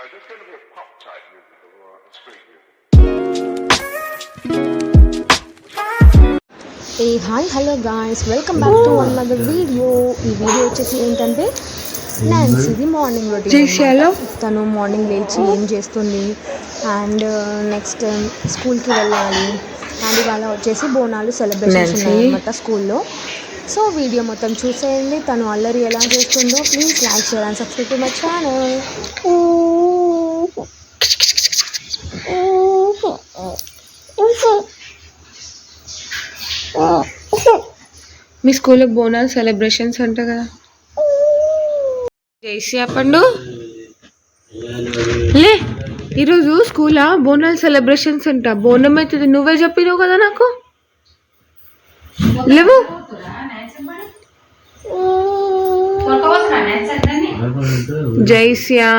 A hi hello guys, welcome back to another video. ఈ video వచ్చేసి ఏంటంటే నాన్సీది morning routine. తను మార్నింగ్ లేచి ఏం చేస్తుంది అండ్ నెక్స్ట్ స్కూల్కి వెళ్ళాలి అండ్ ఇవాళ వచ్చేసి బోనాలు సెలబ్రేషన్స్ ఉన్నాయన్నమాట స్కూల్లో. సో వీడియో మొత్తం చూసేయండి. తను అల్లరి ఎలా చేస్తుందో please like, share and subscribe to my channel. మీ స్కూల్లో బోనాల్ సెలబ్రేషన్స్ అంట కదా, జైసి అప్పండు లే. ఈరోజు స్కూల్లో బోనాల్ సెలబ్రేషన్స్ అంట. బోనం అవుతుంది, నువ్వే చెప్పినావు కదా నాకు. లేవు జైసియా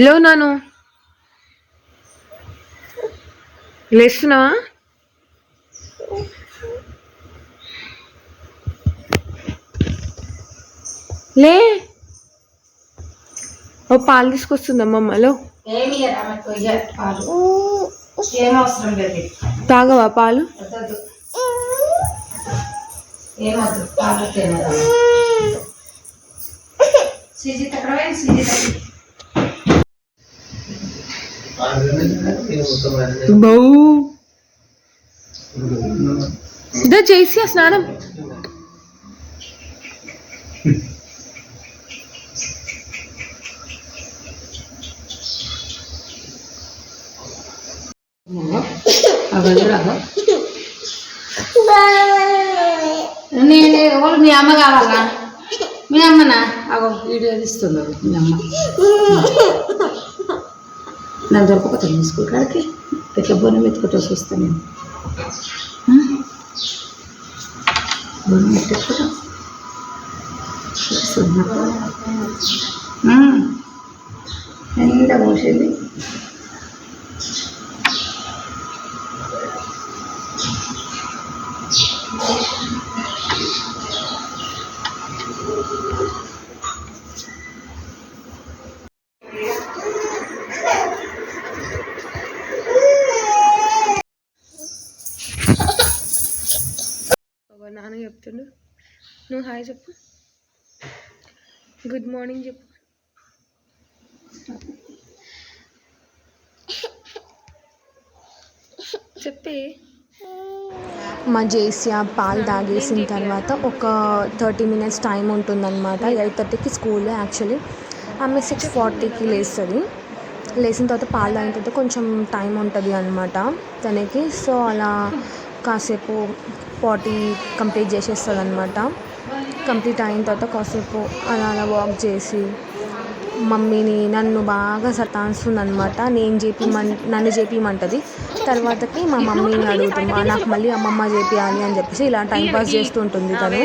లో నాను లేస్తున్నావా? లే, ఓ పాలు తీసుకొస్తుందమ్మా. అమ్మలో తాగవా పాలు? బౌ చేసి స్నానం. నేను ఎవరు మీ అమ్మ కావాలా? మీ అమ్మనా? అగో వీడియో తీస్తున్నావు మీ అమ్మ. నాకు దొరకపోతే మీ స్కూల్ కాడికి ఎట్లా బోనం ఎత్తుకుంటూ చూస్తాను నేను. బోనం ఎత్తుకుంటా నిండా మోసింది. నాన్న చెప్తుండు, నువ్వు హాయ్ చెప్పు, గుడ్ మార్నింగ్ చెప్పు. చెప్పే. మా జేసియా పాలు తాగేసిన తర్వాత ఒక 30 minutes టైం ఉంటుందన్నమాట. 8:30కి స్కూల్. యాక్చువల్లీ ఆమె 6:40కి లేస్తుంది. లేచిన తర్వాత పాలు తాగిన తర్వాత కొంచెం టైం ఉంటుంది అనమాట తనకి. సో అలా కాసేపు పాటీ కంప్లీట్ చేసేస్తుంది అనమాట. కంప్లీట్ అయిన తర్వాత కాసేపు అలా అలా వాక్ చేసి మమ్మీని నన్ను బాగా సతాయిస్తుంది అనమాట. నన్ను చేపిమంటది. తర్వాతకి మా మమ్మీని అడుగుతుంది, నాకు మళ్ళీ అమ్మమ్మ చేపియాలి అని చెప్పేసి ఇలా టైంపాస్ చేస్తుంటుంది తను.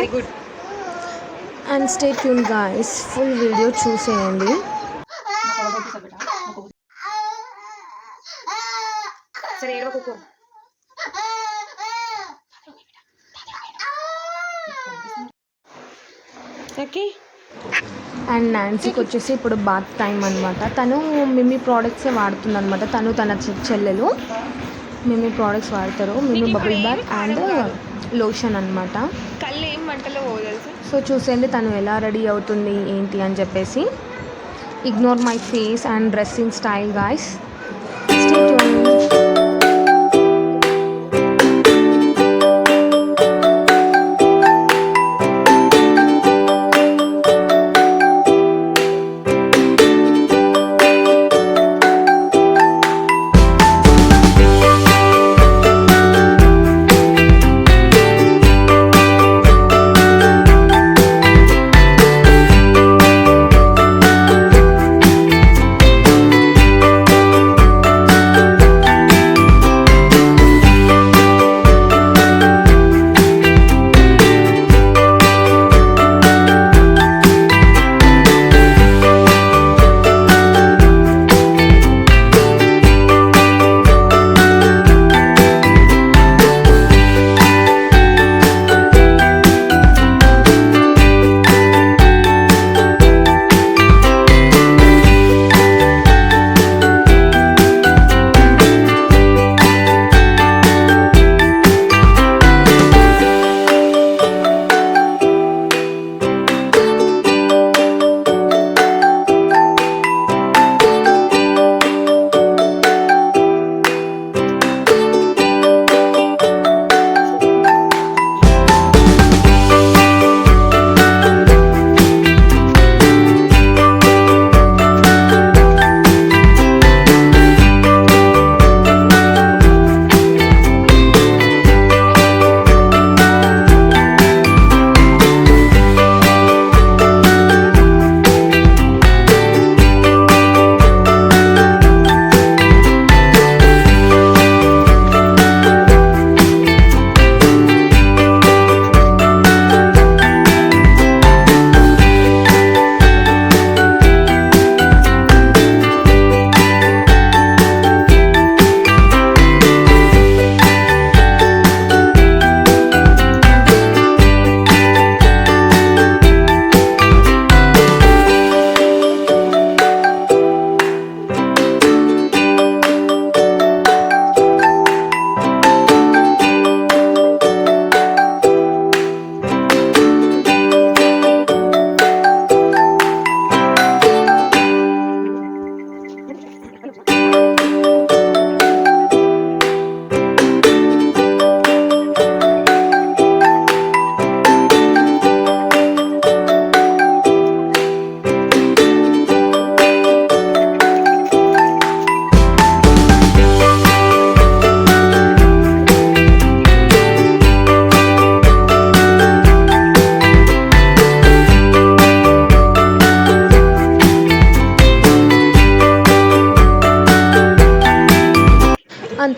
And stay tune guys, full video చూసేయండి. అండ్ నాన్సీకి వచ్చేసి ఇప్పుడు బాత్ టైం అనమాట. తను మిమ్మీ ప్రోడక్ట్సే వాడుతుంది అనమాట. తను తన చెల్లెలు మిమ్మీ ప్రోడక్ట్స్ వాడతారు. MeeMee bubble bath and lotion అనమాట. సో చూసేయండి తను ఎలా రెడీ అవుతుంది ఏంటి అని చెప్పేసి. Ignore my face and dressing style guys. Stay tuned.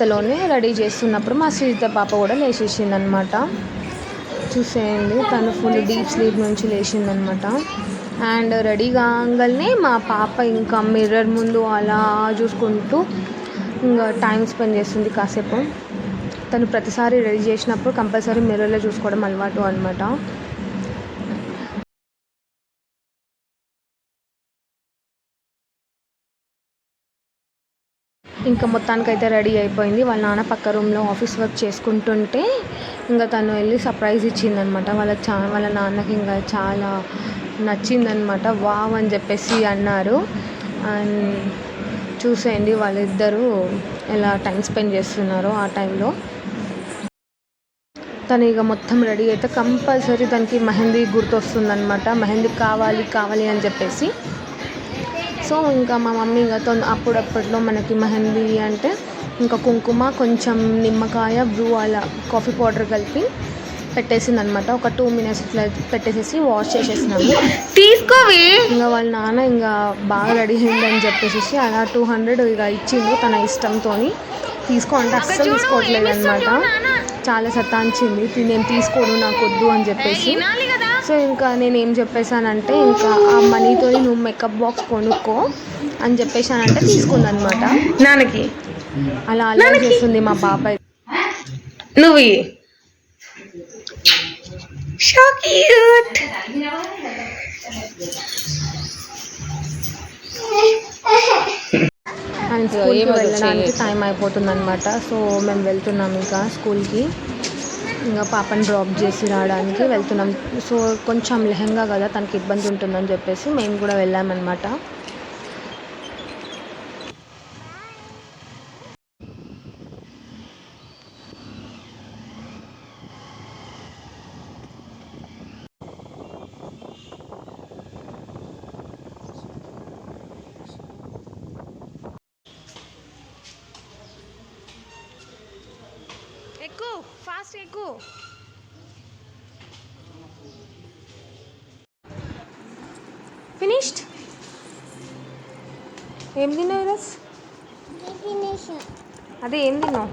అంతలోనే రెడీ చేస్తున్నప్పుడు మా శ్రీజిత పాప కూడా లేచేసింది అనమాట. చూసేయండి, తను ఫుల్ డీప్ స్లీప్ నుంచి లేచిందనమాట. అండ్ రెడీ కాగానే మా పాప ఇంకా మిర్రర్ ముందు అలా చూసుకుంటూ ఇంకా టైం స్పెండ్ చేస్తుంది కాసేపు. తను ప్రతిసారి రెడీ చేసినప్పుడు కంపల్సరీ మిర్రర్లో చూసుకోవడం అలవాటు అనమాట. ఇంకా మొత్తానికైతే రెడీ అయిపోయింది. వాళ్ళ నాన్న పక్క రూమ్లో ఆఫీస్ వర్క్ చేసుకుంటుంటే ఇంకా తను వెళ్ళి సర్ప్రైజ్ ఇచ్చిందనమాట. వాళ్ళ నాన్నకి ఇంకా చాలా నచ్చిందనమాట. వావ్ అని చెప్పేసి అన్నారు. అండ్ చూసేయండి వాళ్ళిద్దరూ ఎలా టైం స్పెండ్ చేస్తున్నారో ఆ టైంలో. తను ఇక మొత్తం రెడీ అయితే కంపల్సరీ తనకి మెహందీ గుర్తొస్తుందనమాట. మెహందీ కావాలి అని చెప్పేసి. సో ఇంకా మా మమ్మీ ఇంకా అప్పుడప్పట్లో మనకి మెహందీ అంటే ఇంకా కుంకుమ, కొంచెం నిమ్మకాయ, బ్రూ అలా కాఫీ పౌడర్ కలిపి పెట్టేసింది అనమాట. ఒక 2 minutes ఇట్లా పెట్టేసేసి వాష్ చేసేసినాము. తీసుకోవే. ఇంకా వాళ్ళ నాన్న ఇంకా బాగా రెడీ అయిందని చెప్పేసి అలా 200 ఇక ఇచ్చిండు తన ఇష్టంతో. తీసుకో అంటే అస్సలు తీసుకోవట్లేదు అనమాట. చాలా సతాయించింది, నేను తీసుకోను, నాకు వద్దు అని చెప్పేసి. సో ఇంకా నేను ఏం చెప్పేశానంటే ఇంకా ఆ మనీతో నువ్వు మేకప్ బాక్స్ కొనుక్కో అని చెప్పేసానంటే తీసుకుందనమాట. నాన్నకి అలా చేస్తుంది మా పాప. నువ్వు సో క్యూట్. అండ్ స్కూల్కి వెళ్ళడానికి టైం అయిపోతుంది అనమాట. సో మేము వెళ్తున్నాం ఇంకా స్కూల్కి. ఇంకా పాపని డ్రాప్ చేసి రావడానికి వెళ్తున్నాం. సో కొంచెం లెహంగా కదా తనకి ఇబ్బంది ఉంటుందని చెప్పేసి మేము కూడా వెళ్ళామన్నమాట. ఎక్కు, ఫాస్ట్ ఎక్కు. ఫినిష్డ్. ఏం తిన్నావు ఈరోజు? అదే ఏం తిన్నావు?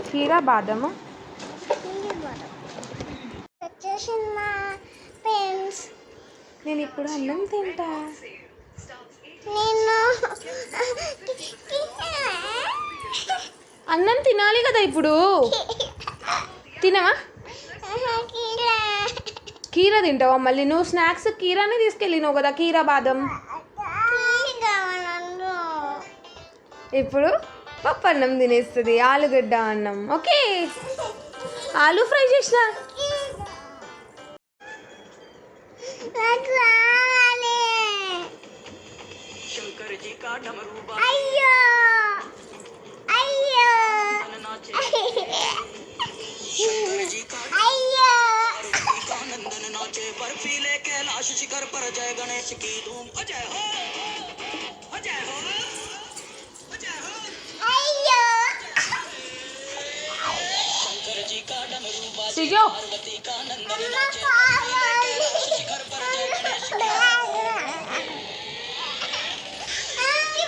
కీరా బాదమా? నేను ఇప్పుడు అన్నం తింటా. అన్నం తినాలి కదా ఇప్పుడు. తినవా? కీరా తింటావా మళ్ళీ? నువ్వు స్నాక్స్ కీరానే తీసుకెళ్ళినావు కదా, కీరా బాదం. ఇప్పుడు పప్పు అన్నం తినేస్తుంది, ఆలుగడ్డ అన్నం. ఓకే, ఆలు ఫ్రై చేసిన. बर्फीले कैलाश शिखर पर जय गणेश की धूम अजय हो अजय हो अजय हो शंकर जी का डमरू बाजे पार्वती का नंदन नाचे कैलाश शिखर पर जय गणेश की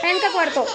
వెనక కొడతావు.